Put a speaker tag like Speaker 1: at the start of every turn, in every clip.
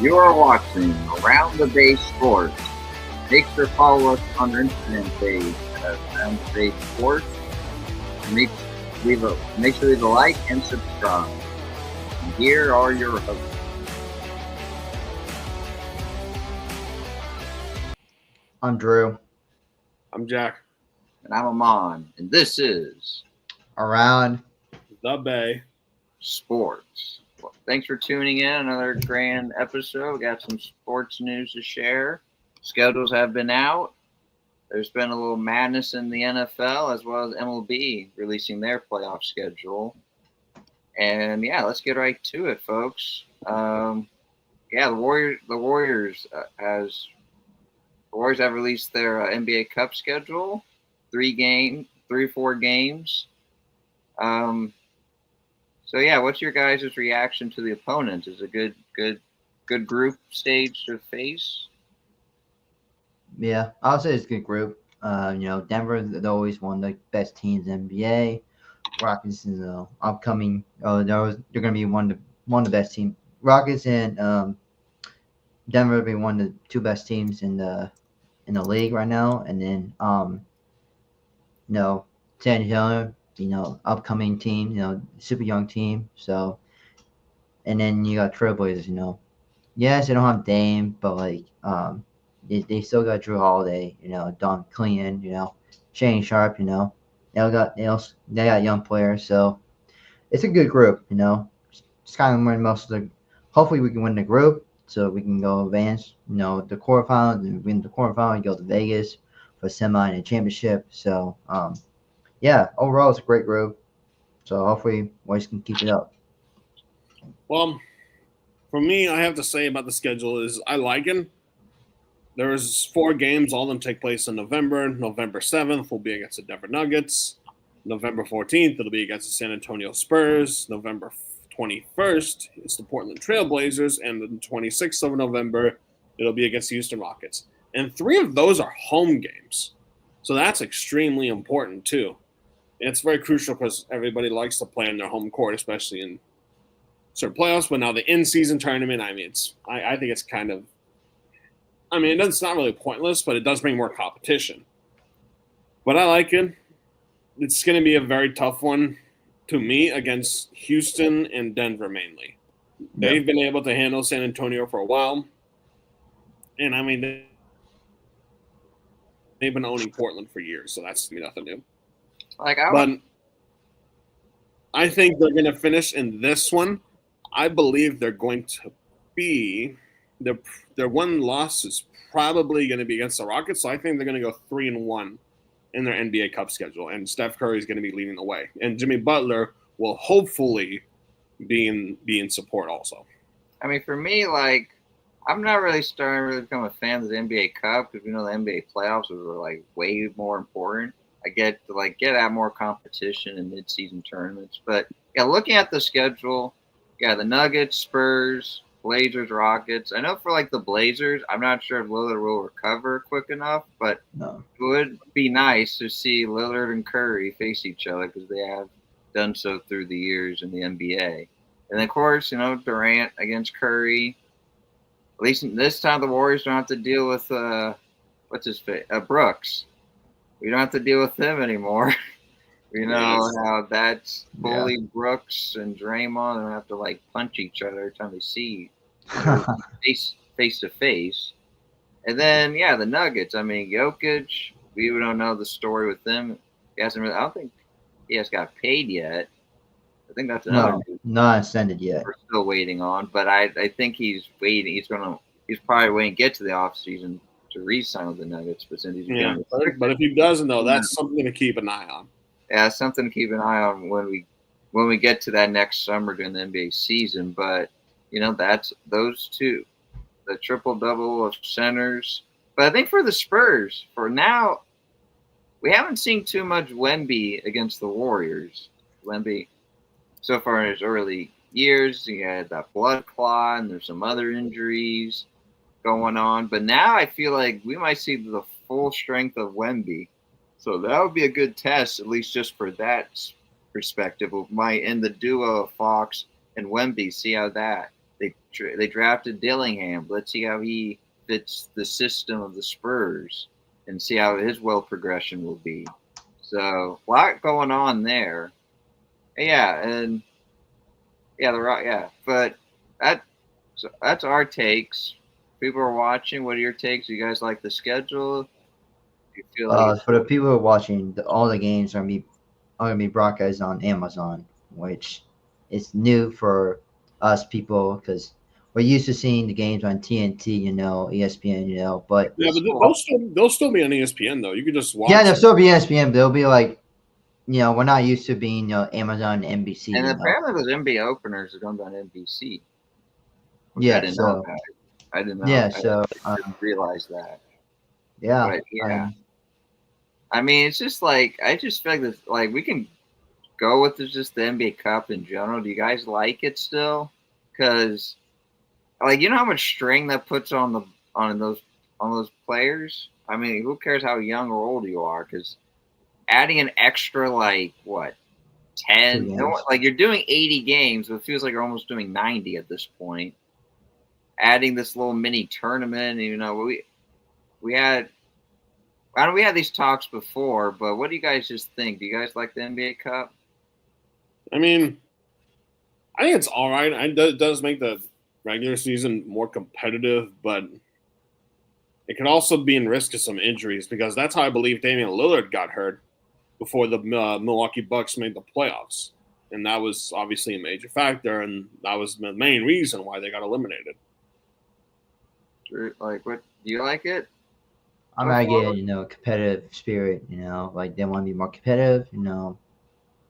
Speaker 1: You are watching Around the Bay Sports. Make sure to follow us on our Instagram page at Around the Bay Sports. And make sure to leave a like and subscribe. And here are your hosts.
Speaker 2: I'm Drew.
Speaker 3: I'm Jack.
Speaker 1: And I'm Amon. And this is
Speaker 2: Around
Speaker 3: The Bay
Speaker 1: Sports. Well, thanks for tuning in. Another grand episode. We got some sports news to share. Schedules have been out. There's been a little madness in the NFL as well as MLB releasing their playoff schedule. And yeah, let's get right to it, folks. The Warriors have released their NBA Cup schedule. 3 or 4 games. So yeah, what's your guys' reaction to the opponents? Is it a good group stage to face?
Speaker 2: Yeah, I would say it's a good group. Denver, they're always one of the best teams in the NBA. Rockets is upcoming. They're going to be one of the best teams. Rockets and Denver will be one of the 2 best teams in the league right now. And then San Antonio, upcoming team, super young team. So, and then you got Trailblazers. Yes, they don't have Dame, but they still got Drew Holiday, Don Clean, Shane Sharp, they got young players, so it's a good group, Just kind of win most of the. Hopefully, we can win the group so we can go advance, the quarterfinals, and win the quarterfinal, go to Vegas for semi and a championship. So, overall, it's a great group. So hopefully, Warriors can keep it up.
Speaker 3: Well, for me, I have to say about the schedule is I like it. There's 4 games. All of them take place in November. November 7th will be against the Denver Nuggets. November 14th, it'll be against the San Antonio Spurs. November 21st, it's the Portland Trailblazers. And the 26th of November, it'll be against the Houston Rockets. And 3 of those are home games. So that's extremely important, too. It's very crucial because everybody likes to play in their home court, especially in certain playoffs. But now the in-season tournament, I think it's kind of, it's not really pointless, but it does bring more competition. But I like it. It's going to be a very tough one to me against Houston and Denver mainly. They've been able to handle San Antonio for a while. And, they've been owning Portland for years, so that's nothing new. But I think they're going to finish in this one. I believe they're going to be their one loss is probably going to be against the Rockets. So I think they're going to go 3-1 in their NBA Cup schedule, and Steph Curry is going to be leading the way, and Jimmy Butler will hopefully be in support also.
Speaker 1: For me, I'm not really starting to become a fan of the NBA Cup because we know the NBA playoffs are way more important. I get to get more competition in mid-season tournaments. But yeah, looking at the schedule, the Nuggets, Spurs, Blazers, Rockets. I know for the Blazers, I'm not sure if Lillard will recover quick enough, but It would be nice to see Lillard and Curry face each other because they have done so through the years in the NBA. And of course, Durant against Curry. At least this time the Warriors don't have to deal with Brooks. We don't have to deal with him anymore. How that's Bully, Brooks, and Draymond. They don't have to punch each other every time they see face to face. And then the Nuggets. Jokic. We don't know the story with him. He hasn't really. I don't think he has got paid yet. I think that's another.
Speaker 2: Not extended yet.
Speaker 1: We're still waiting on, but I think he's waiting. He's probably waiting to get to the offseason to re-sign with the Nuggets. But since
Speaker 3: but if he doesn't, though, that's something to keep an eye on.
Speaker 1: Yeah, something to keep an eye on when we get to that next summer during the NBA season. But that's those 2, the triple-double of centers. But I think for the Spurs, for now, we haven't seen too much Wemby against the Warriors. Wemby, so far in his early years, he had that blood clot, and there's some other injuries going on. But now I feel like we might see the full strength of Wemby. So that would be a good test, at least just for that perspective. In the duo of Fox and Wemby, see how that they drafted Dillingham. Let's see how he fits the system of the Spurs and see how his progression will be. So a lot going on there. Yeah, and but that's our takes. People are watching. What are your takes? Do you guys like the schedule? Do you feel like
Speaker 2: For the people who are watching, all the games are gonna be broadcast on Amazon, which is new for us people because we're used to seeing the games on TNT, ESPN, but
Speaker 3: Yeah, but they'll still be on ESPN though. You could just watch.
Speaker 2: yeah, they'll still be ESPN, but they'll be like, we're not used to being Amazon and NBC.
Speaker 1: and apparently those NBA openers are going to be on NBC.
Speaker 2: Yeah,
Speaker 1: I didn't know that. I didn't know.
Speaker 2: Yeah,
Speaker 1: I didn't realize that.
Speaker 2: Yeah,
Speaker 1: but yeah. I mean, it's just like I just feel like this. Like we can go with just the NBA Cup in general. Do you guys like it still? Because, like, how much strain that puts on those players. I mean, who cares how young or old you are? Because adding an extra 10, like you're doing 80 games, but it feels like you're almost doing 90 at this point. Adding this little mini tournament, we had these talks before, but what do you guys just think? Do you guys like the NBA Cup?
Speaker 3: I mean, I think it's all right. It does make the regular season more competitive, but it could also be in risk of some injuries because that's how I believe Damian Lillard got hurt before the Milwaukee Bucks made the playoffs. And that was obviously a major factor, and that was the main reason why they got eliminated.
Speaker 1: Like, what do you like it?
Speaker 2: I'm not getting, competitive spirit, like they want to be more competitive,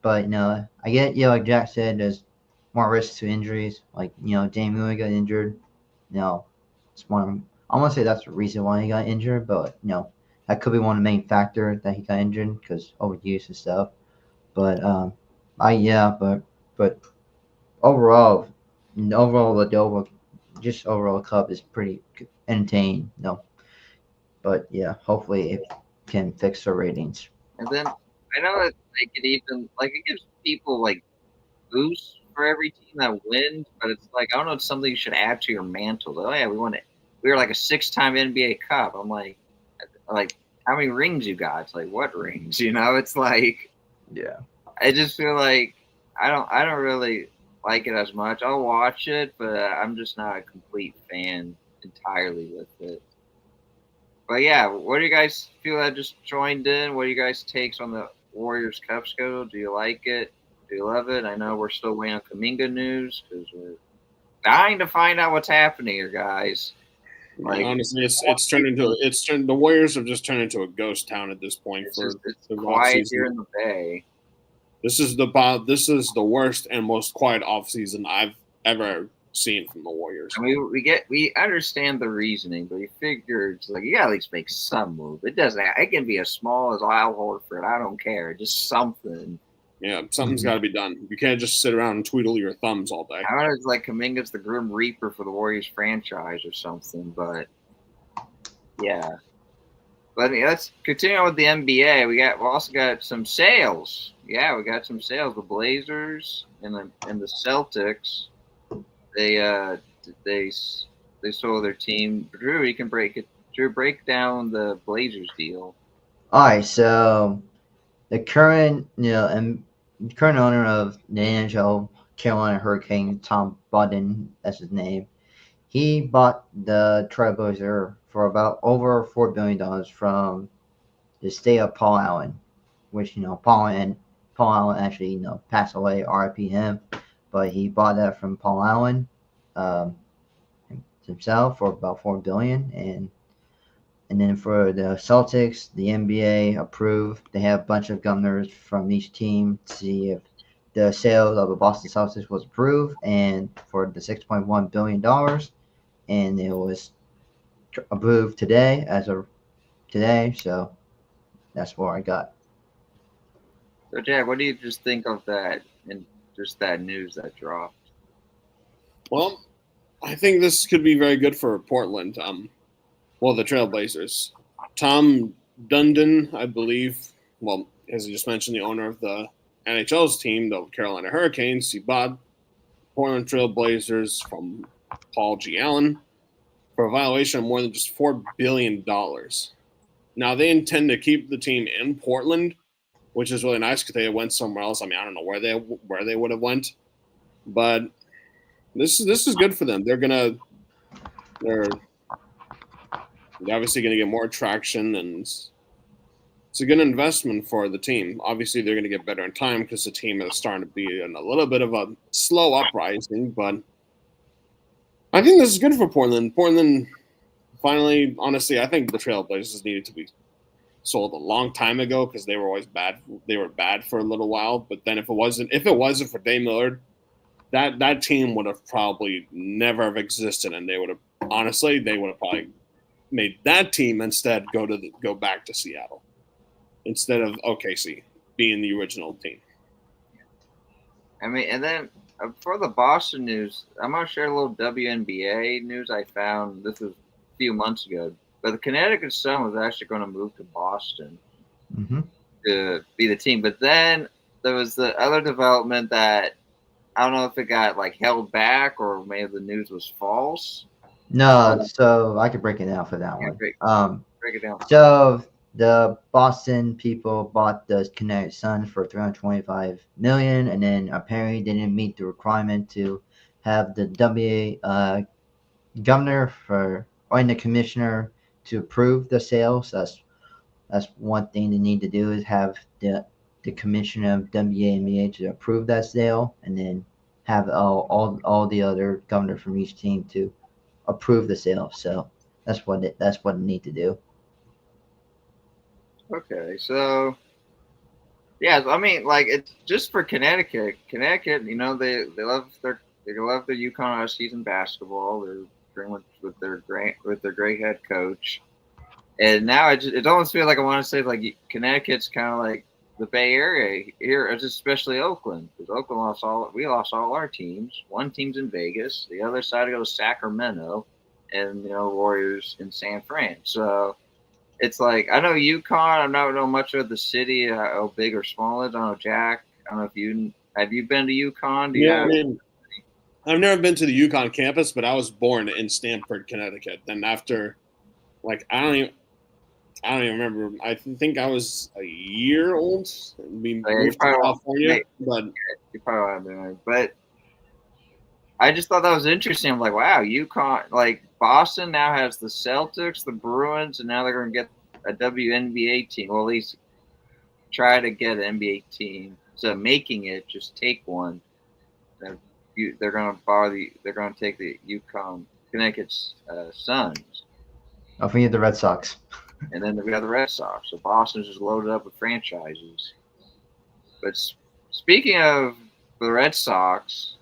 Speaker 2: but I get, like Jack said, there's more risk to injuries. Like, Damian Lillard got injured. It's I'm gonna say that's the reason why he got injured, but that could be one of the main factors that he got injured because overuse and stuff. But but overall, the overall cup is pretty entertaining. But yeah, hopefully it can fix the ratings.
Speaker 1: And then I know that it gives people boosts for every team that wins, but it's I don't know, it's something you should add to your mantle. Oh yeah, we were like a 6-time NBA Cup. I'm like how many rings you got? It's what rings? It's
Speaker 2: yeah.
Speaker 1: I just feel like I don't really like it as much. I'll watch it, but I'm just not a complete fan entirely with it. But yeah, what do you guys feel that just joined in? What are you guys' takes on the Warriors Cup schedule? Do you like it? Do you love it? I know we're still waiting on Kuminga news because we're dying to find out what's happening here, guys.
Speaker 3: Honestly, the Warriors have just turned into a ghost town at this point.
Speaker 1: It's quiet here in the Bay.
Speaker 3: This is the worst and most quiet offseason I've ever seen from the Warriors.
Speaker 1: I mean, we understand the reasoning, but we figure it's you gotta at least make some move. It can be as small as Al Horford. I don't care, just something.
Speaker 3: Yeah, something's got to be done. You can't just sit around and twiddle your thumbs all day.
Speaker 1: I don't know, it's Kuminga's the Grim Reaper for the Warriors franchise or something, but yeah. But let's continue with the NBA. We also got some sales. Yeah, we got some sales. The Blazers and the Celtics. They sold their team. Drew, you can break it. Drew, break down the Blazers deal.
Speaker 2: All right, so the current current owner of the NHL, Carolina Hurricanes, Tom Budden, that's his name. He bought the Trailblazer for about over $4 billion from the state of Paul Allen, which Paul Allen actually passed away, R.I.P. him, but he bought that from Paul Allen himself for about $4 billion, and then for the Celtics, the NBA approved. They have a bunch of governors from each team to see if the sale of the Boston Celtics was approved, and for the $6.1 billion, and it was approved today so that's what I got.
Speaker 1: So, Jack, what do you just think of that and just that news that dropped?
Speaker 3: Well, I think this could be very good for Portland. The Trailblazers. Tom Dundon, I believe, as I just mentioned, the owner of the NHL's team, the Carolina Hurricanes, he bought Portland Trailblazers from Paul G. Allen for a valuation of more than just $4 billion. Now, they intend to keep the team in Portland, which is really nice because they went somewhere else. I mean, I don't know where they would have went, but this is good for them. They're obviously going to get more traction, and it's a good investment for the team. Obviously, they're going to get better in time because the team is starting to be in a little bit of a slow uprising, but I think this is good for Portland. Portland finally, honestly, I think the Trailblazers needed to be sold a long time ago because they were always bad. They were bad for a little while, but then if it wasn't for Dame Lillard, that team would have probably never have existed, and they would have probably made that team instead go back to Seattle instead of OKC being the original team.
Speaker 1: I mean, and then for the Boston news, I'm going to share a little WNBA news I found. This was a few months ago. But the Connecticut Sun was actually going to move to Boston to be the team. But then there was the other development that I don't know if it got held back or maybe the news was false.
Speaker 2: No, so I could break it down for that one.
Speaker 1: Break it down.
Speaker 2: So the Boston people bought the Connecticut Sun for $325 million, and then apparently they didn't meet the requirement to have the WA governor and the commissioner to approve the sale. So that's one thing they need to do is have the commissioner of WNBA to approve that sale, and then have all the other governors from each team to approve the sale. So that's what they need to do.
Speaker 1: Okay, so yeah, I mean, it's just for Connecticut. Connecticut, they love their UConn out of season basketball. They're with their great head coach, and now it almost feels like I want to say Connecticut's kind of like the Bay Area here, especially Oakland, because Oakland lost all our teams. One team's in Vegas, the other side goes to Sacramento, and Warriors in San Fran. So it's I know UConn. I don't know much of the city, how big or small it is. I don't know, Jack. I don't know if have you been to UConn?
Speaker 3: I've never been to the UConn campus, but I was born in Stamford, Connecticut. Then after, I don't even remember. I think I was a year old. We moved to California, but
Speaker 1: you probably have been. But I just thought that was interesting. I'm like, wow, UConn, Boston now has the Celtics, the Bruins, and now they're going to get a WNBA team. Well, at least try to get an NBA team. So making it, just take one. They're going to take the UConn Connecticut's Suns.
Speaker 2: Don't forget the Red Sox.
Speaker 1: And then we have the Red Sox. So Boston's just loaded up with franchises. But speaking of the Red Sox,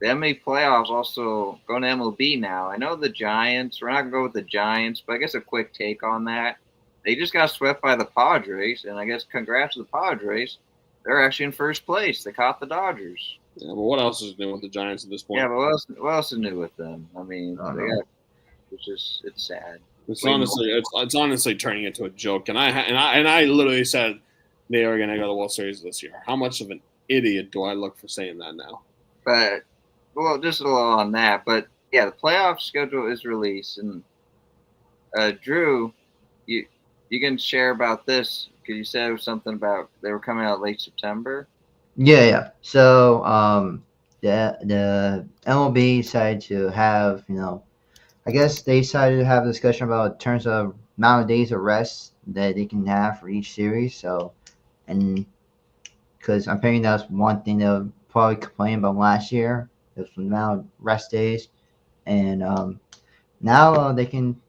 Speaker 1: the MLB playoffs also going to MLB now. I know the Giants. We're not going to go with the Giants, but I guess a quick take on that. They just got swept by the Padres, and I guess congrats to the Padres. They're actually in first place. They caught the Dodgers.
Speaker 3: Yeah, but what else is new with the Giants at this point?
Speaker 1: Yeah, but what else is new with them? I mean, it's sad.
Speaker 3: It's honestly turning into a joke, and I literally said they are going to go to the World Series this year. How much of an idiot do I look for saying that now?
Speaker 1: But just a little on that. But yeah, the playoff schedule is released, and Drew, you can share about this because you said it was something about they were coming out late September.
Speaker 2: Yeah. So the MLB decided to have I guess they decided to have a discussion about terms of amount of days of rest that they can have for each series. So, and because I'm thinking that's one thing they'll probably complain about last year, is the amount of rest days. And now they can,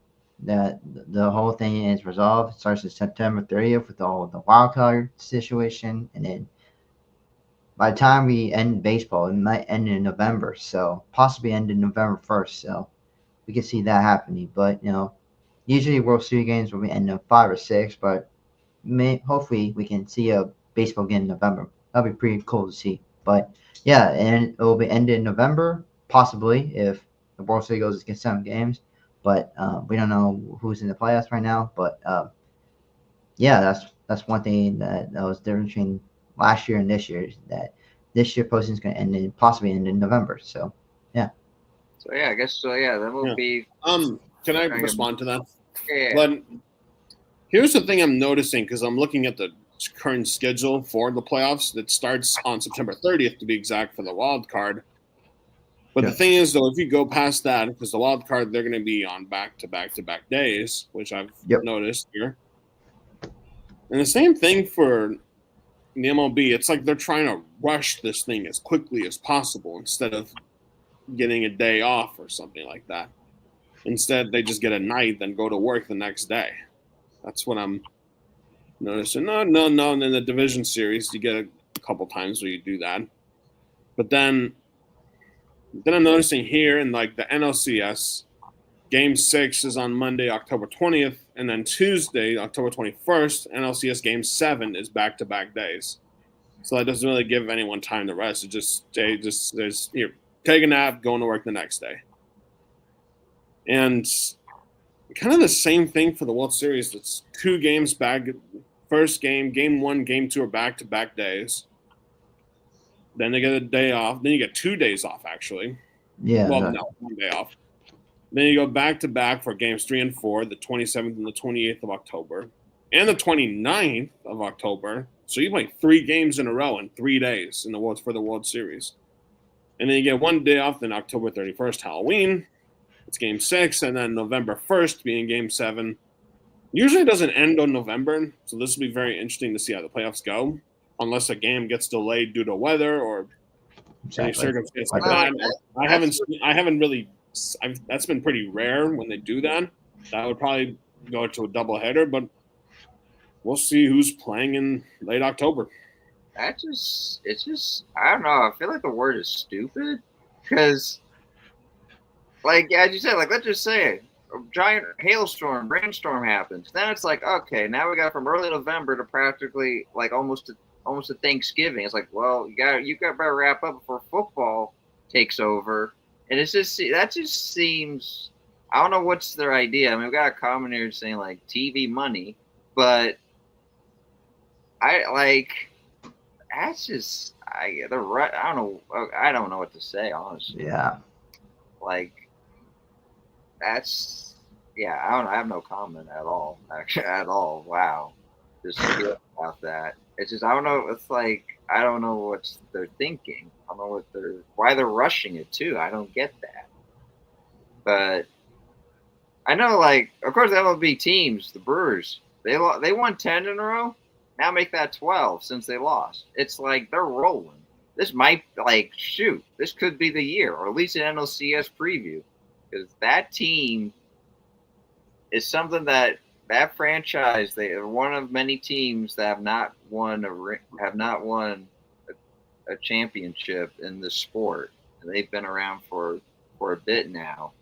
Speaker 2: the whole thing is resolved. It starts in September 30th with all the wild card situation. And then by the time we end baseball, it might end in November. So possibly end in November 1st. So we can see that happening, but usually World Series games will be end in 5 or 6. But hopefully we can see a baseball game in November. That'll be pretty cool to see. But yeah, and it will be ended in November, possibly if the World Series goes against 7 games. But we don't know who's in the playoffs right now. But yeah, that's one thing that was different between last year and this year. Is that this year postseason is going to possibly end in November. So yeah.
Speaker 1: So yeah, I guess so. Yeah, that will be.
Speaker 3: Can I respond to that?
Speaker 1: Yeah.
Speaker 3: But here's the thing I'm noticing, because I'm looking at the current schedule for the playoffs that starts on September 30th, to be exact, for the wild card. But the thing is, though, if you go past that, because the wild card, they're going to be on back-to-back days, which I've noticed here. And the same thing for the MLB. It's like they're trying to rush this thing as quickly as possible instead of getting a day off or something like that. Instead, they just get a night, then go to work the next day. That's what I'm noticing. No. And in the division series, you get a couple times where you do that. But then I'm noticing here in like the NLCS, Game 6 is on Monday, October 20th, and then Tuesday, October 21st, NLCS Game 7 is back-to-back days. So that doesn't really give anyone time to rest. It just there's take a nap, going to work the next day. And kind of the same thing for the World Series. It's 2 games back. First game, Game 1, Game 2 are back-to-back days. Then they get a day off. Then you get 2 days off, actually.
Speaker 2: Yeah.
Speaker 3: Well, no, 1 day off. Then you go back-to-back for Games 3 and 4, the 27th and the 28th of October, and the 29th of October. So you play 3 games in a row in 3 days for the World Series. And then you get 1 day off, then October 31st, Halloween. It's Game 6, and then November 1st being Game 7. Usually it doesn't end on November, so this will be very interesting to see how the playoffs go, unless a game gets delayed due to weather or any circumstance like that. I haven't really. That's been pretty rare when they do that. That would probably go to a doubleheader, but we'll see who's playing in late October.
Speaker 1: It's just I don't know. I feel like the word is stupid because, like as you said, like let's just say a giant hailstorm, rainstorm happens. Then it's like, okay, now we got from early November to practically like almost to Thanksgiving. It's like, well, you got better wrap up before football takes over. And it's just that just seems I don't know what's their idea. I mean, we've got a comment here saying like TV money, but I like that's just I don't know what to say honestly.
Speaker 2: Yeah.
Speaker 1: Like that's I have no comment at all actually at all. Wow, just about that. It's just I don't know. It's like I don't know what they're thinking. I don't know why they're rushing it too. I don't get that. But I know, like, of course, the MLB teams, the Brewers, they won 10 in a row. Now make that 12 since they lost. It's like they're rolling. This might this could be the year, or at least an NLCS preview, because that team is something that franchise. They are one of many teams that have not won a championship in the sport. And they've been around for a bit now.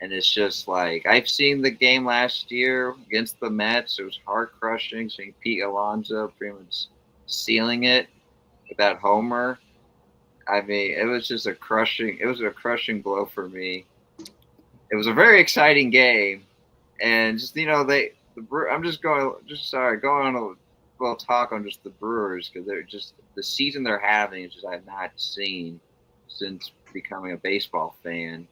Speaker 1: And it's just like I've seen the game last year against the Mets. It was heart crushing seeing Pete Alonso pretty much sealing it with that homer. I mean, it was a crushing blow for me. It was a very exciting game, and just I'm just going on a little talk on just the Brewers because they're just the season they're having is just I've not seen since becoming a baseball fan.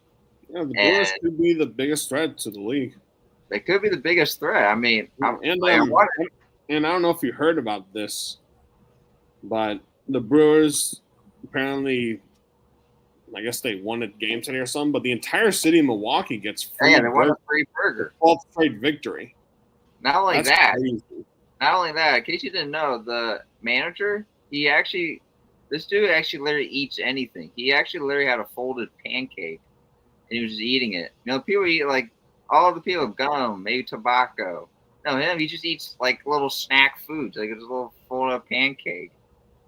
Speaker 3: Yeah, the Brewers could be the biggest threat to the league.
Speaker 1: They could be the biggest threat. I mean,
Speaker 3: and I don't know if you heard about this, but the Brewers apparently, I guess they won a game today or something, but the entire city of Milwaukee gets free.
Speaker 1: Yeah, they won a free burger.
Speaker 3: 12th straight victory.
Speaker 1: Not only that, in case you didn't know, the manager, this dude actually literally eats anything. He actually literally had a folded pancake. And he was just eating it. People eat like all the people gum, maybe tobacco. No, him, he just eats like little snack foods, like it's a little folded up pancake.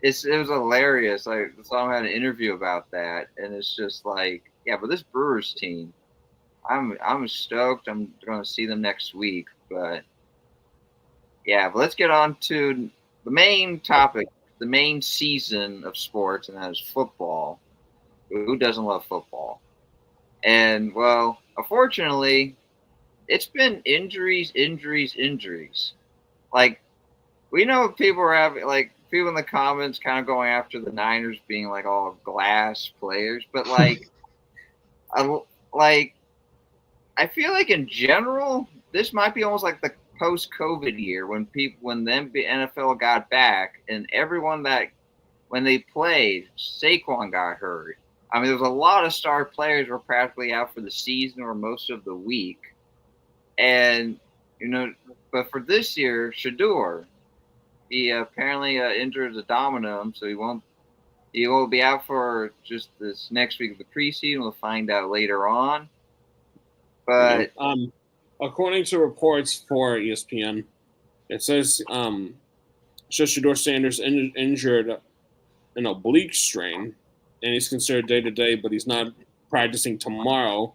Speaker 1: It was hilarious. I saw him had an interview about that, and it's just like, yeah. But this Brewers team, I'm stoked. I'm going to see them next week. But yeah, but let's get on to the main topic, the main season of sports, and that is football. Who doesn't love football? And, well, unfortunately, it's been injuries. Like, we know people are having, like, people in the comments kind of going after the Niners being, like, all glass players. But, like, like I feel like in general, this might be almost like the post-COVID year when the NFL got back and everyone that when they played, Saquon got hurt. I mean, there was a lot of star players were practically out for the season or most of the week, and but for this year, Shedeur, he apparently injured the domino, so he will be out for just this next week of the preseason. We'll find out later on. But
Speaker 3: according to reports for ESPN, it says Shedeur Sanders injured an oblique strain, and he's considered day-to-day, but he's not practicing tomorrow.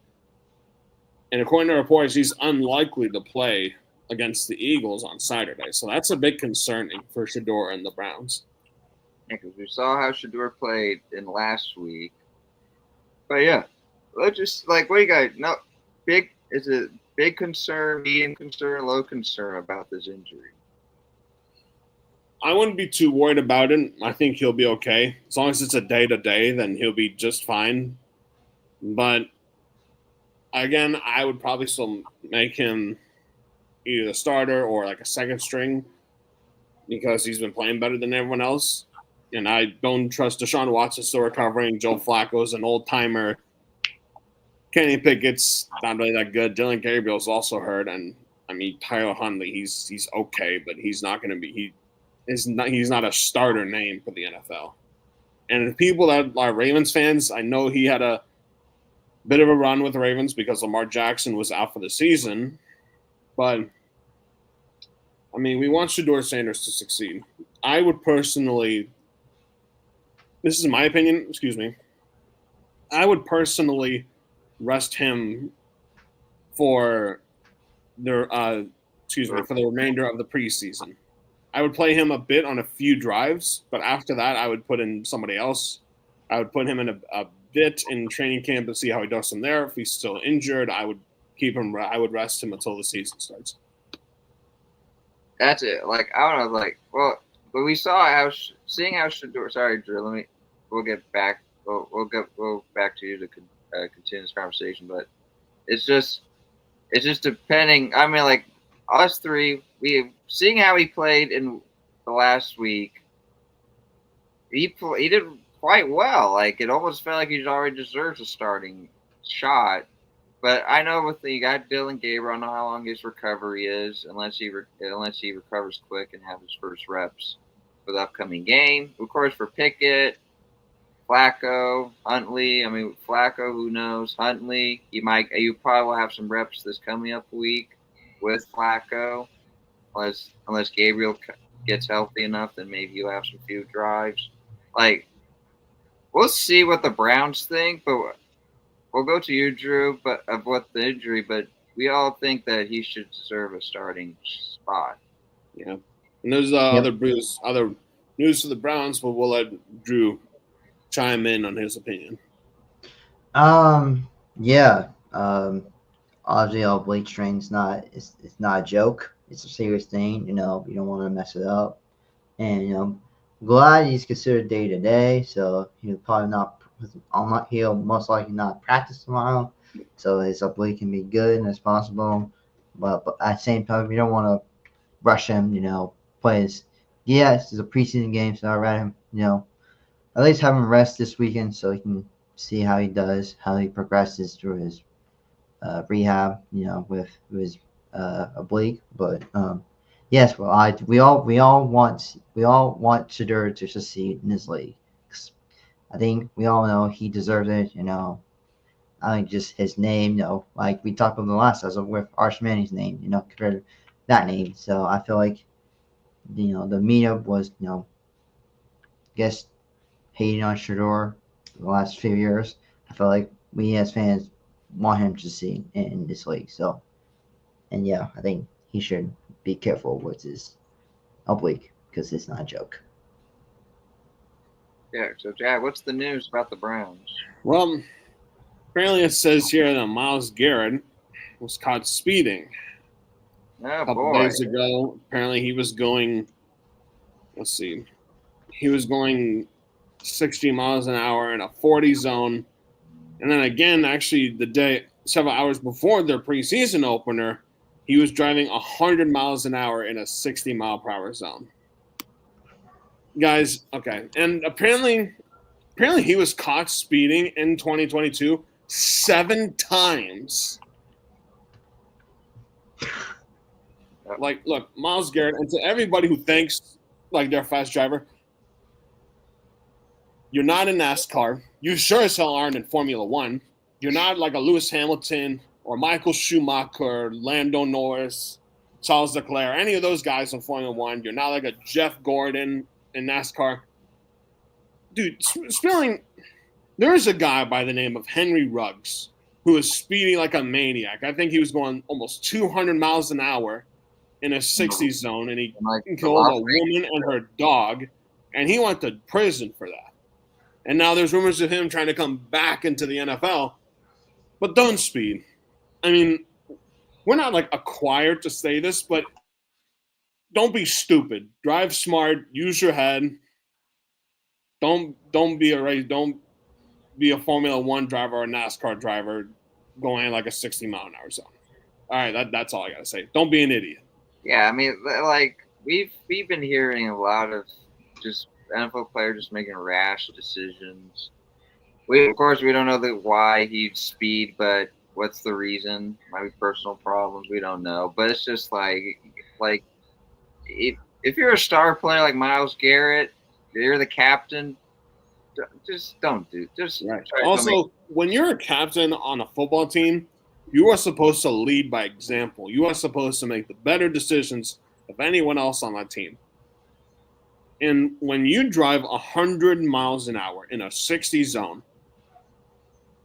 Speaker 3: And according to reports, he's unlikely to play against the Eagles on Saturday. So that's a bit concerning for Shedeur and the Browns.
Speaker 1: Yeah, because we saw how Shedeur played in last week. But yeah, let's just what do you guys? No, is it big concern, medium concern, low concern about this injury?
Speaker 3: I wouldn't be too worried about it. I think he'll be okay. As long as it's a day-to-day, then he'll be just fine. But again, I would probably still make him either a starter or like a second string because he's been playing better than everyone else. And I don't trust Deshaun Watson still recovering. Joe Flacco's an old-timer. Kenny Pickett's not really that good. Dylan Gabriel's also hurt. And, I mean, Tyler Huntley, he's okay, but he's not going to be he's not a starter name for the NFL. And the people that are Ravens fans, I know he had a bit of a run with the Ravens because Lamar Jackson was out for the season. But, I mean, we want Shedeur Sanders to succeed. I would personally, this is my opinion, I would personally rest him for the remainder of the preseason. I would play him a bit on a few drives, but after that, I would put in somebody else. I would put him in a bit in training camp and see how he does from there. If he's still injured, I would keep him. I would rest him until the season starts.
Speaker 1: That's it. I don't know. But we saw seeing how Shedeur. Sorry, Drew. We'll get back. We'll go back to you to continue this conversation. But it's just depending. I mean, us three, seeing how he played in the last week, he did quite well. It almost felt like he already deserves a starting shot. But I know you got Dylan Gabriel, I don't know how long his recovery is, unless he recovers quick and have his first reps for the upcoming game. Of course, for Pickett, Flacco, Huntley. I mean, Flacco, who knows? Huntley, you probably will have some reps this coming up week with Flacco, unless Gabriel gets healthy enough, then maybe you'll have some few drives. We'll see what the Browns think, but we'll go to you, Drew, of what the injury, but we all think that he should deserve a starting spot.
Speaker 3: Yeah. And there's other news for the Browns, but we'll let Drew chime in on his opinion.
Speaker 2: Yeah. Obviously, oblique strain's it's not a joke. It's a serious thing. You don't want to mess it up. And glad he's considered day to day, so he'll probably he'll most likely not practice tomorrow. So his oblique can be good as possible. But at the same time, you don't want to rush him. Play his. Yes, it's a preseason game, so I'd rather him. At least have him rest this weekend so he can see how he does, how he progresses through his rehab, with his oblique. But yes, well, we all want Shedeur to succeed in this league. I think we all know he deserves it. I think just his name, like we talked about the last episode with Arch Manning's name, compared to that name. So I feel like, the meetup was, I guess, hating on Shedeur the last few years. I feel like we as fans want him to see in this league. So, and yeah, I think he should be careful with his oblique because it's not a joke.
Speaker 1: Yeah. So, Jack, what's the news about the Browns?
Speaker 3: Well, apparently it says here that Myles Garrett was caught speeding a couple days ago. Apparently he was going. He was going 60 miles an hour in a 40 zone And then again, actually, several hours before their preseason opener, he was driving 100 miles an hour in a 60-mile-per-hour zone. Guys, okay. And apparently he was caught speeding in 2022 7 times. Like, look, Myles Garrett, and to everybody who thinks like they're a fast driver, you're not in NASCAR. You sure as hell aren't in Formula One. You're not like a Lewis Hamilton or Michael Schumacher, Lando Norris, Charles Leclerc, any of those guys in Formula One. You're not like a Jeff Gordon in NASCAR. Dude, spilling. There is a guy by the name of Henry Ruggs who is speeding like a maniac. I think he was going almost 200 miles an hour in a 60 zone, and he killed a woman and her dog, and he went to prison for that. And now there's rumors of him trying to come back into the NFL, but don't speed. I mean, we're not like acquired to say this, but don't be stupid. Drive smart. Use your head. Don't be a Formula One driver or a NASCAR driver going like a 60-mile-an-hour zone. All right, that's all I gotta say. Don't be an idiot.
Speaker 1: Yeah, I mean, like we've been hearing a lot of just NFL players just making rash decisions. Of course we don't know why he'd speed, but what's the reason? Might be personal problems. We don't know. But it's just like if you're a star player like Myles Garrett, you're the captain. Just don't do. Just
Speaker 3: right. Also, when you're a captain on a football team, you are supposed to lead by example. You are supposed to make the better decisions of anyone else on that team. And when you drive 100 miles an hour in a 60 zone,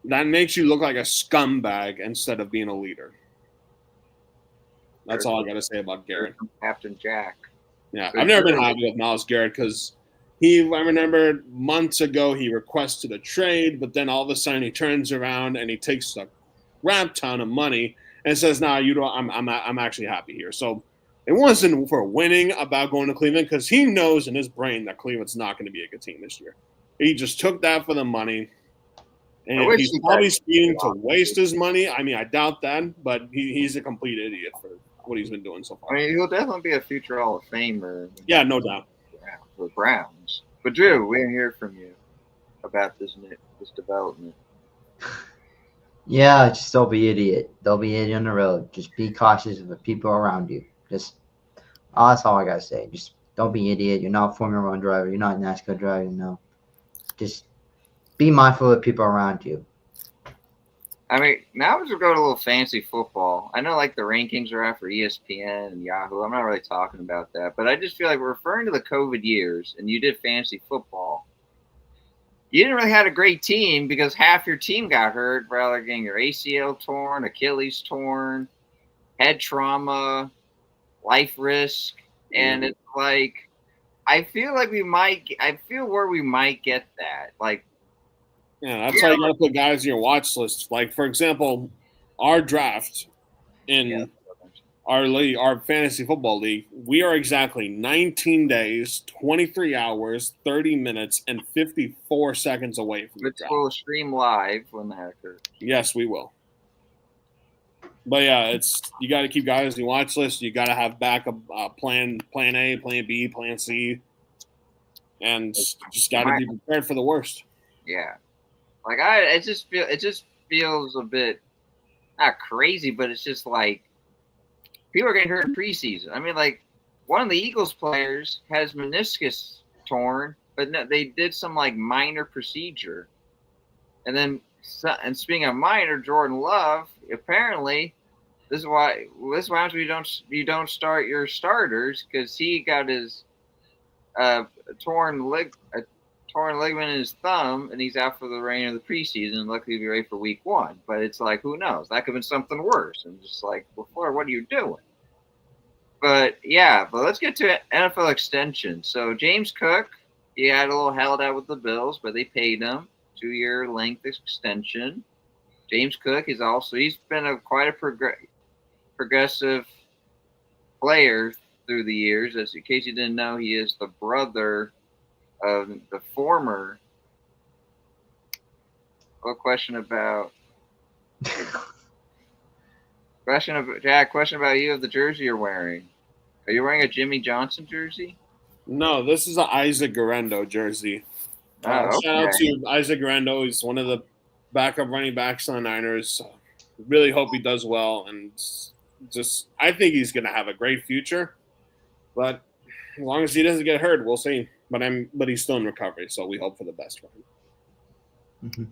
Speaker 3: that makes you look like a scumbag instead of being a leader. That's all I got to say about Garrett.
Speaker 1: Captain Jack.
Speaker 3: Yeah, I've never been happy with Myles Garrett because I remember months ago he requested a trade, but then all of a sudden he turns around and he takes a crap ton of money and says, "Nah, you don't. I'm actually happy here." So it wasn't for winning about going to Cleveland because he knows in his brain that Cleveland's not going to be a good team this year. He just took that for the money, and he's probably speeding to waste his money. I mean, I doubt that, but he's a complete idiot for what he's been doing so far.
Speaker 1: I mean, he'll definitely be a future Hall of Famer.
Speaker 3: Yeah, no doubt.
Speaker 1: For the Browns. But Drew, we didn't hear from you about this development.
Speaker 2: Yeah, just don't be idiot. Don't be idiot on the road. Just be cautious of the people around you. That's all I gotta say. Just don't be idiot. You're not a Formula One driver. You're not a NASCAR driver. No. Just be mindful of the people around you.
Speaker 1: I mean, now we're going to go to a little fancy football. I know, like, the rankings are out for ESPN and Yahoo. I'm not really talking about that. But I just feel like we're referring to the COVID years, and you did fantasy football. You didn't really have a great team because half your team got hurt, rather getting your ACL torn, Achilles torn, head trauma, life risk. And it's like, I feel where we might get that. Like,
Speaker 3: yeah, that's how you got to put guys in your watch list. Like, for example, our draft in our league, our fantasy football league, we are exactly 19 days, 23 hours, 30 minutes, and 54 seconds away from the draft.
Speaker 1: We'll stream live when that occurs.
Speaker 3: Yes, we will. But yeah, you got to keep guys in your watch list. You got to have backup plan A, plan B, plan C, and just got to be prepared for the worst.
Speaker 1: Yeah. Like it just feels a bit not crazy, but it's just like people are getting hurt in preseason. I mean, like one of the Eagles players has meniscus torn, but no, they did some like minor procedure. And then, and speaking of minor, Jordan Love apparently this is why you don't start your starters because he got his torn ligament in his thumb, and he's out for the remainder of the preseason. And luckily, he'll be ready for week 1. But it's like, who knows? That could have been something worse. And just like, before, what are you doing? But yeah, let's get to NFL extension. So James Cook, he had a little held out with the Bills, but they paid him 2-year length extension. James Cook he's been quite a progressive player through the years. As in case you didn't know, he is the brother of the former What question about? Jack? Question about you of the jersey you're wearing. Are you wearing a Jimmy Johnson jersey?
Speaker 3: No, this is an Isaac Garendo jersey.
Speaker 1: Oh,
Speaker 3: Shout out
Speaker 1: okay.
Speaker 3: to Isaac Garendo. He's one of the backup running backs on the Niners. Really hope he does well, and just I think he's going to have a great future. But as long as he doesn't get hurt, we'll see. But he's still in recovery, so we hope for the best for him.
Speaker 2: Mhm.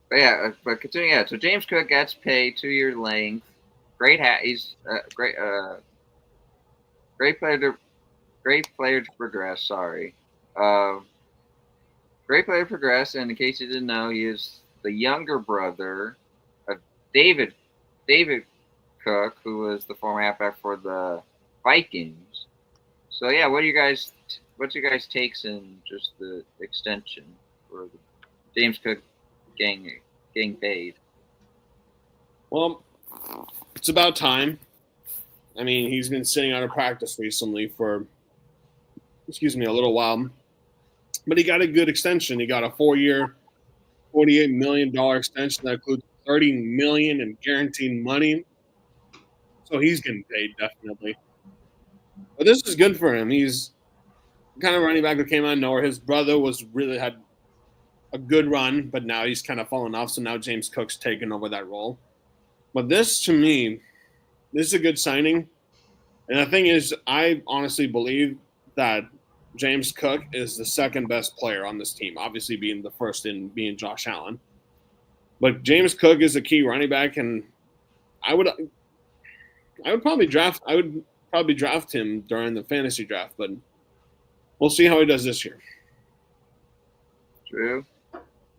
Speaker 1: But yeah, but continuing. Yeah, so James Cook gets paid 2-year length. Great hat. He's great. Great player to progress. Sorry. Great player to progress. And in case you didn't know, he is the younger brother of David Cook, who was the former halfback for the Vikings. So yeah, what's your guys' takes in just the extension for the James Cook getting paid?
Speaker 3: Well, it's about time. I mean, he's been sitting out of practice recently for, a little while. But he got a good extension. He got a 4-year, $48 million extension that includes $30 million in guaranteed money. So he's getting paid, definitely. But this is good for him. He's the kind of running back that came out of nowhere. His brother had a good run, but now he's kind of fallen off. So now James Cook's taken over that role. But this, to me, this is a good signing. And the thing is, I honestly believe that James Cook is the second best player on this team, obviously being the first in being Josh Allen. But James Cook is a key running back, and I would probably draft him during the fantasy draft, but we'll see how he does this year.
Speaker 1: True.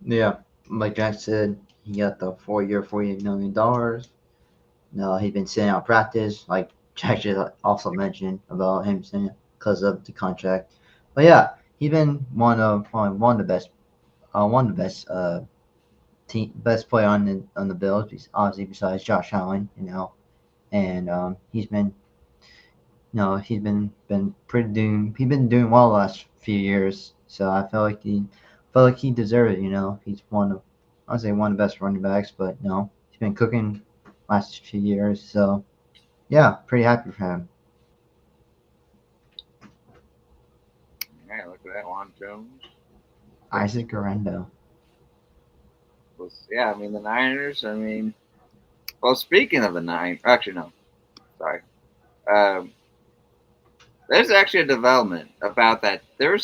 Speaker 2: Yeah, like Jack said, he got the 4-year, $48 million. No, he's been sitting out practice, like Jack just also mentioned about him sitting because of the contract. But yeah, he's been one of the best best player on the Bills, obviously besides Josh Allen, and he's been he's been doing well the last few years. So I felt like he deserved it. He's one of the best running backs, but he's been cooking last few years. So yeah, pretty happy for him.
Speaker 1: Yeah, look at that, Juan Jones.
Speaker 2: Isaac Garendo.
Speaker 1: Yeah, I mean the Niners. Well, speaking of the Niners, actually no, sorry. There's actually a development about that.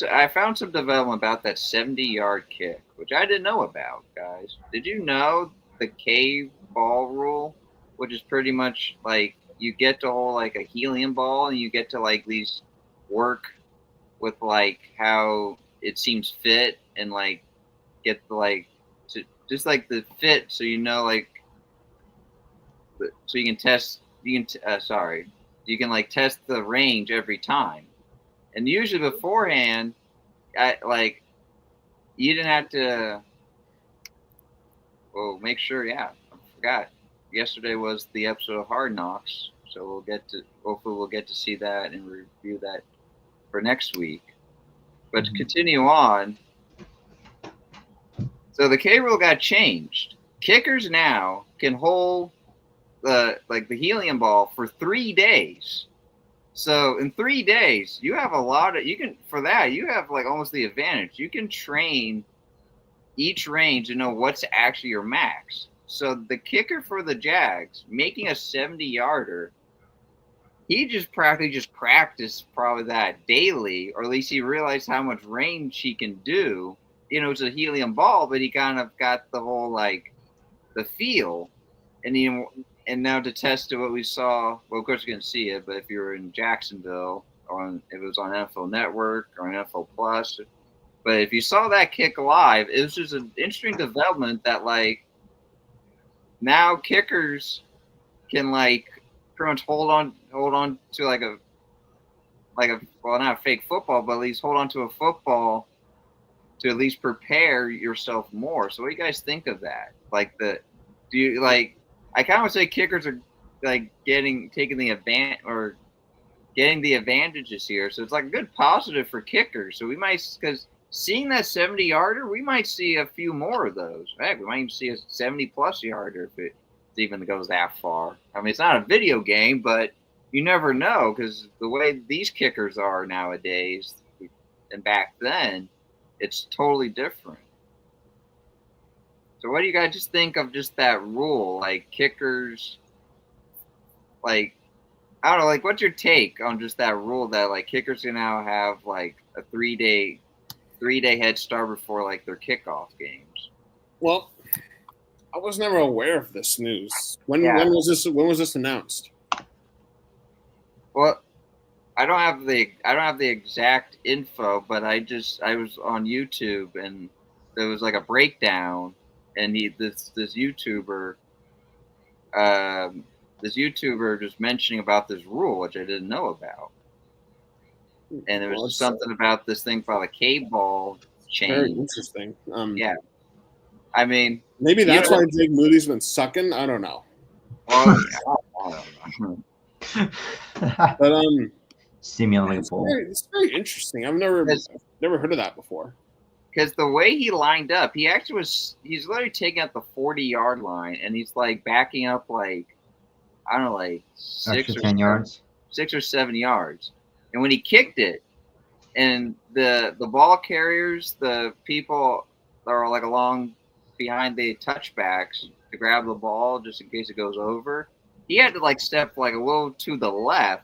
Speaker 1: I found some development about that 70-yard kick, which I didn't know about, guys. Did you know the K ball rule, which is pretty much like you get to hold like a helium ball and you get to like these work with like how it seems fit and like get the like to just like the fit, so like so you can test you can like test the range every time. And usually beforehand, you didn't have to. Well, make sure. Yeah, I forgot. Yesterday was the episode of Hard Knocks, so hopefully we'll get to see that and review that for next week. But to continue on, so the K rule got changed. Kickers now can hold the helium ball for 3 days. So in 3 days, you have you have like almost the advantage. You can train each range to know what's actually your max. So the kicker for the Jags making a 70-yarder, he just practiced probably that daily, or at least he realized how much range he can do. It's a helium ball, but he kind of got the whole like the feel, and now to test what we saw, well, of course you can see it, but if you were in Jacksonville or if it was on NFL Network or on NFL Plus, but if you saw that kick live, it was just an interesting development that like now kickers can like pretty much hold on to like a well, not a fake football, but at least hold on to a football to at least prepare yourself more. So what do you guys think of that? I kind of would say kickers are like getting the advantages here. So it's like a good positive for kickers. So we might, because seeing that 70-yarder, we might see a few more of those. Heck, we might even see a 70-plus yarder if it even goes that far. I mean, it's not a video game, but you never know because the way these kickers are nowadays and back then, it's totally different. So what do you guys just think of just that rule? Like kickers, like, I don't know, like what's your take on just that rule that like kickers can now have like a 3-day head start before like their kickoff games?
Speaker 3: Well, I was never aware of this news. When was this announced?
Speaker 1: Well, I don't have the exact info, but I was on YouTube and there was like a breakdown, and this YouTuber just mentioning about this rule, which I didn't know about. And there was something about this thing called a K-ball chain.
Speaker 3: Very interesting.
Speaker 1: Yeah. I mean,
Speaker 3: maybe that's why Jake Moody's been sucking. I don't know.
Speaker 1: Well, I don't know.
Speaker 3: But
Speaker 2: Simulating
Speaker 3: it's very interesting. I've never heard of that before.
Speaker 1: Because the way he lined up, he's literally taking out the 40-yard line, and he's like backing up like, I don't know, like 6 or 7 yards. And when he kicked it, and the ball carriers, the people that are like along behind the touchbacks to grab the ball just in case it goes over, he had to like step like a little to the left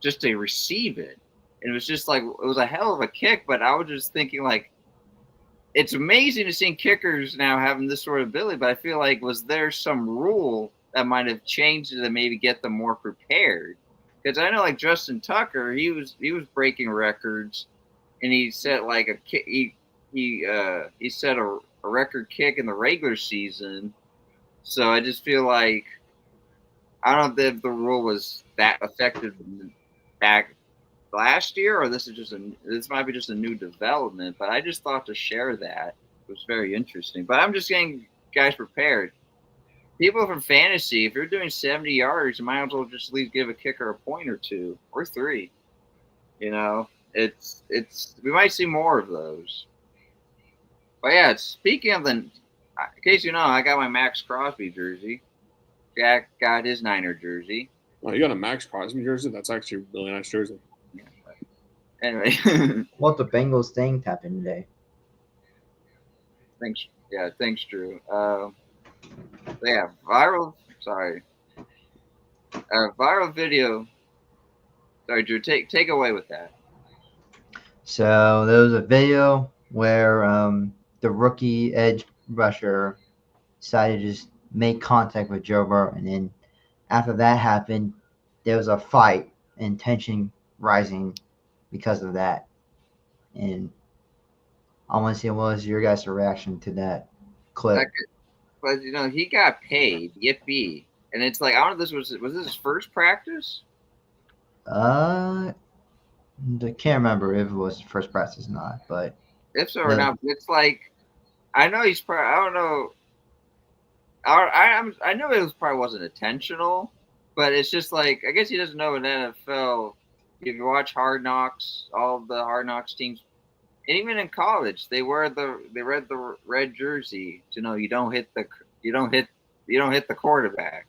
Speaker 1: just to receive it. And it was just like, it was a hell of a kick, but I was just thinking like, it's amazing to see kickers now having this sort of ability, but I feel like, was there some rule that might have changed it to maybe get them more prepared? Because I know like Justin Tucker, he was breaking records, and he set like a kick. He set a record kick in the regular season. So I just feel like, I don't know if the rule was that effective back last year, or this might be just a new development. But I just thought to share that. It was very interesting. But I'm just getting guys prepared. People from fantasy, if you're doing 70 yards, you might as well just at least give a kicker a point or 2 or 3. You know, it's we might see more of those. But yeah, speaking of in case you know, I got my Max Crosby jersey. Jack got his Niner jersey.
Speaker 3: Oh, you got a Max Crosby jersey? That's actually a really nice jersey.
Speaker 1: Yeah, anyway.
Speaker 2: What the Bengals thing happened today?
Speaker 1: Thanks, Drew. Yeah, viral video. Sorry, Drew, take away with that.
Speaker 2: So there was a video where the rookie edge rusher decided to just make contact with Joe Burrow, and then after that happened, there was a fight and tension rising because of that. And I want to see what was your guys' reaction to that clip.
Speaker 1: But you know, he got paid, yippee, and it's like, I don't know, was this his first practice?
Speaker 2: I can't remember if it was first practice or not, but
Speaker 1: if so or not, it's like, I know he's probably, I don't know. I know it probably wasn't intentional, but it's just like, I guess he doesn't know in NFL. If you watch Hard Knocks, all the Hard Knocks teams, and even in college, they wear the red jersey to know you don't hit the quarterback.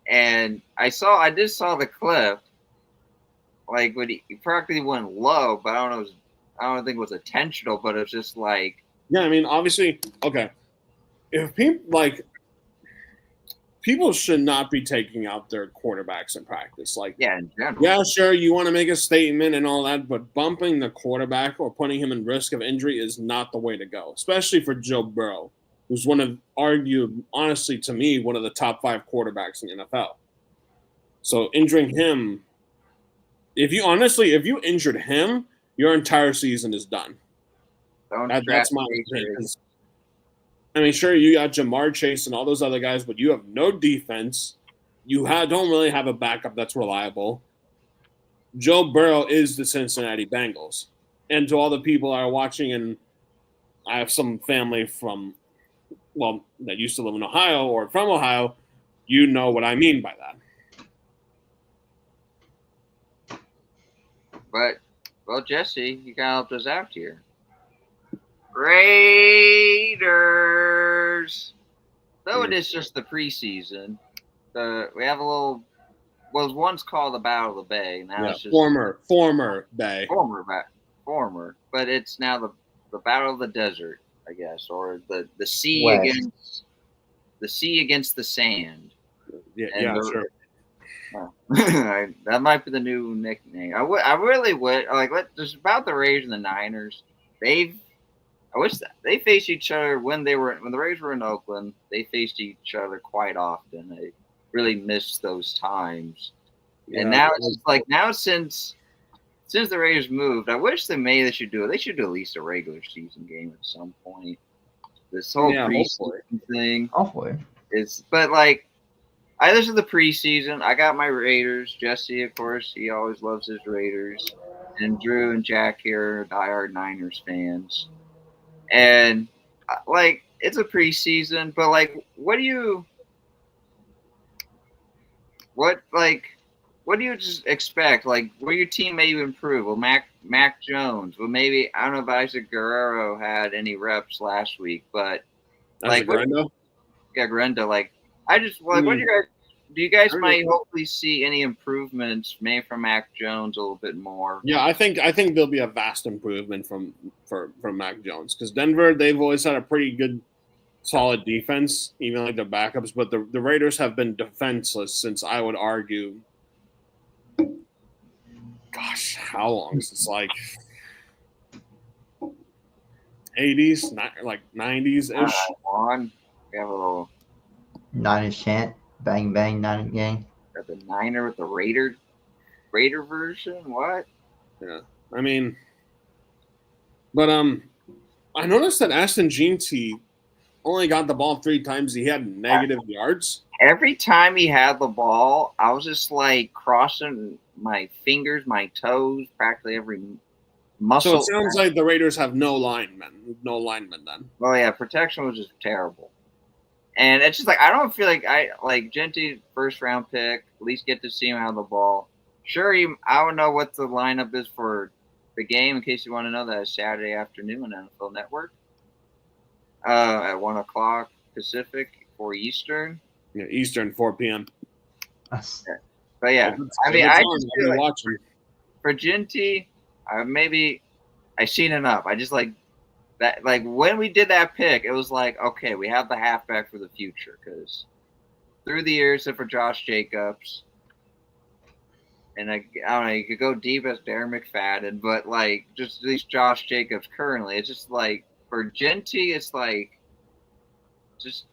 Speaker 1: And I just saw the clip, like when he practically went low, but I don't think it was intentional, but it's just like,
Speaker 3: yeah, I mean, obviously, okay, if people should not be taking out their quarterbacks in practice. Like,
Speaker 1: yeah, in general.
Speaker 3: Yeah, sure, you want to make a statement and all that, but bumping the quarterback or putting him in risk of injury is not the way to go, especially for Joe Burrow, who's honestly, to me, one of the top 5 quarterbacks in the NFL. So injuring him, if you injured him, your entire season is done. That's my opinion. I mean, sure, you got Jamar Chase and all those other guys, but you have no defense. You don't really have a backup that's reliable. Joe Burrow is the Cincinnati Bengals. And to all the people that are watching, and I have some family that used to live in Ohio or from Ohio, you know what I mean by that.
Speaker 1: But, well, Jesse, you got to help us out here. Raiders. Though it is just the preseason, we have a little. Well, it was once called the Battle of the Bay. Now it's just
Speaker 3: former Bay.
Speaker 1: Former, but it's now the Battle of the Desert, I guess, or the sea
Speaker 2: West.
Speaker 1: against the sand.
Speaker 3: Yeah, sure.
Speaker 1: That might be the new nickname. I really would like. Just about the Raiders and the Niners. I wish that they faced each other when the Raiders were in Oakland. They faced each other quite often. I really missed those times. And now it's just like since the Raiders moved, I wish they should do it. They should do at least a regular season game at some point. This whole preseason thing is, but like, this is the preseason. I got my Raiders. Jesse, of course, he always loves his Raiders, and Drew and Jack here are diehard Niners fans. And like, it's a preseason, but like, what do you just expect? Like, will your team maybe improve? Will Mac Jones? Well, maybe I don't know if Isaac Guerrero had any reps last week, but like, Guerrero. Like, I just like, what do you guys might hopefully see any improvements maybe from Mac Jones a little bit more?
Speaker 3: Yeah, I think there'll be a vast improvement from Mac Jones, because Denver, they've always had a pretty good, solid defense, even like their backups. But the Raiders have been defenseless since, I would argue, gosh, how long? It's like 80s, like 90s ish.
Speaker 1: We have a little
Speaker 2: Niners chant, bang bang, Niner gang.
Speaker 1: Got the Niner with the Raider version. What?
Speaker 3: Yeah, I mean, but I noticed that Ashton Jeanty only got the ball 3 times. He had negative yards.
Speaker 1: Every time he had the ball, I was just like crossing my fingers, my toes, practically every muscle.
Speaker 3: So it sounds like the Raiders have no linemen then.
Speaker 1: Well, yeah, protection was just terrible. And it's just like, I don't feel like Jeanty, first round pick, at least get to see him have the ball. Sure, I would know what the lineup is for the game, in case you want to know. That is Saturday afternoon on NFL Network at 1 o'clock Pacific, 4 Eastern.
Speaker 3: Yeah, Eastern, 4 p.m.
Speaker 1: But yeah, I mean, I just feel like for Jeanty, maybe I've seen enough. I just like that. Like, when we did that pick, it was like, okay, we have the halfback for the future, because through the years, except for Josh Jacobs, and I don't know, you could go deep as Darren McFadden, but like, just at least Josh Jacobs currently, it's just like, for Jeanty, it's like, just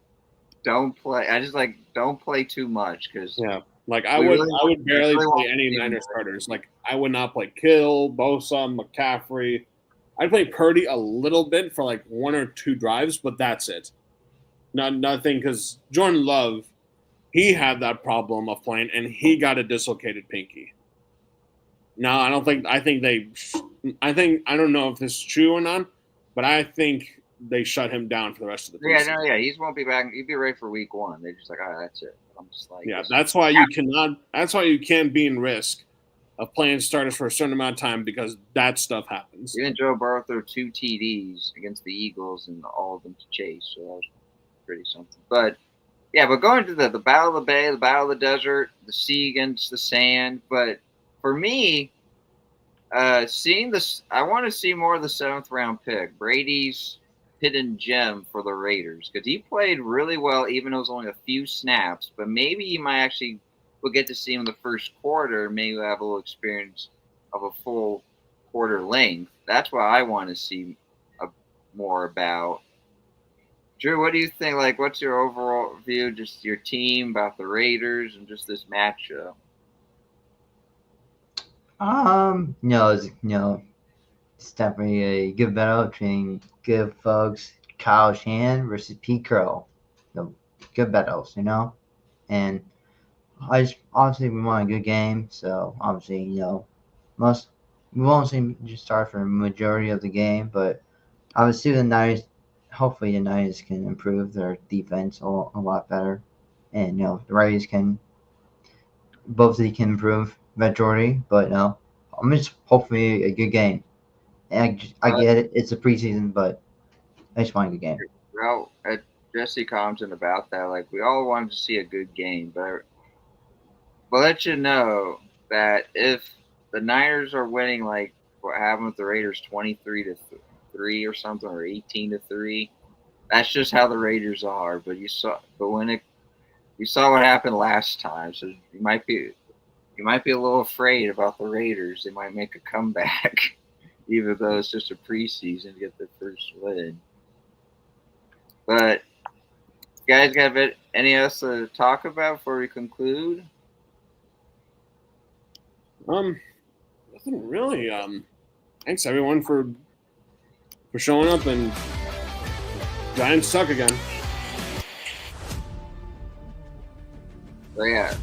Speaker 1: don't play. I just like, don't play too much, because
Speaker 3: like I would barely play any Niners starters. Like, I would not play Kittle, Bosa, McCaffrey. I'd play Purdy a little bit for like 1 or 2 drives, but that's it. Nothing, because Jordan Love, he had that problem of playing, and he got a dislocated pinky. Now, I don't know if this is true or not, but I think they shut him down for the rest of the season.
Speaker 1: He won't be back. He'll be ready for week 1. They're just like, all right, that's it. I'm just like,
Speaker 3: that's why you can't be in risk of playing starters for a certain amount of time, because that stuff happens.
Speaker 1: Even Joe Burrow threw 2 TDs against the Eagles and all of them to Chase, so that was pretty something. But yeah, but going to the Battle of the Bay, the Battle of the Desert, the sea against the sand. But for me, seeing this, I want to see more of the 7th round pick, Brady's hidden gem for the Raiders, because he played really well, even though it was only a few snaps. But maybe he might actually. We'll get to see him in the first quarter. Maybe we'll have a little experience of a full quarter length. That's what I want to see more about. Drew, what do you think? Like, what's your overall view, just your team, about the Raiders, and just this matchup?
Speaker 2: It's definitely a good battle between good folks, Kyle Shanahan versus Pete Carroll. Good battles, and obviously we want a good game, so obviously we won't see just start for the majority of the game, but obviously hopefully the Niners can improve their defense a lot better, and the Raiders can improve majority, but I'm just hopefully a good game. And I get it, it's a preseason, but I just wanted a good game.
Speaker 1: Well, Jesse commented about that. Like, we all wanted to see a good game, but we'll let you know that if the Niners are winning, like what happened with the Raiders, 23-3 or something, or 18-3, that's just how the Raiders are. But you saw what happened last time, so you might be a little afraid about the Raiders. They might make a comeback, even though it's just a preseason to get their first win. But you guys got any else to talk about before we conclude?
Speaker 3: Nothing really. Thanks everyone for showing up, and Giants suck again.
Speaker 1: So yeah,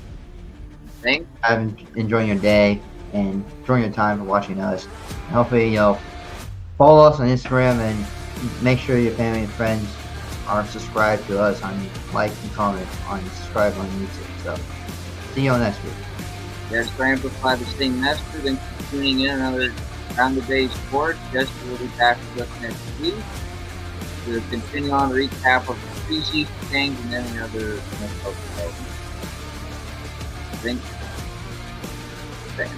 Speaker 1: thanks.
Speaker 2: I'm enjoying your day and enjoying your time for watching us. And hopefully, follow us on Instagram and make sure your family and friends are subscribed to us on like and comment on subscribe on YouTube. So, see you all next week.
Speaker 1: Yes, for Amplify the Sting Master. Thanks for tuning in another Round the Day Sports. Jesse will be back with us next week to continue on the recap of the preseason games and any other NFL developments.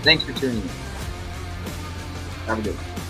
Speaker 1: Thanks for tuning in. Have a good one.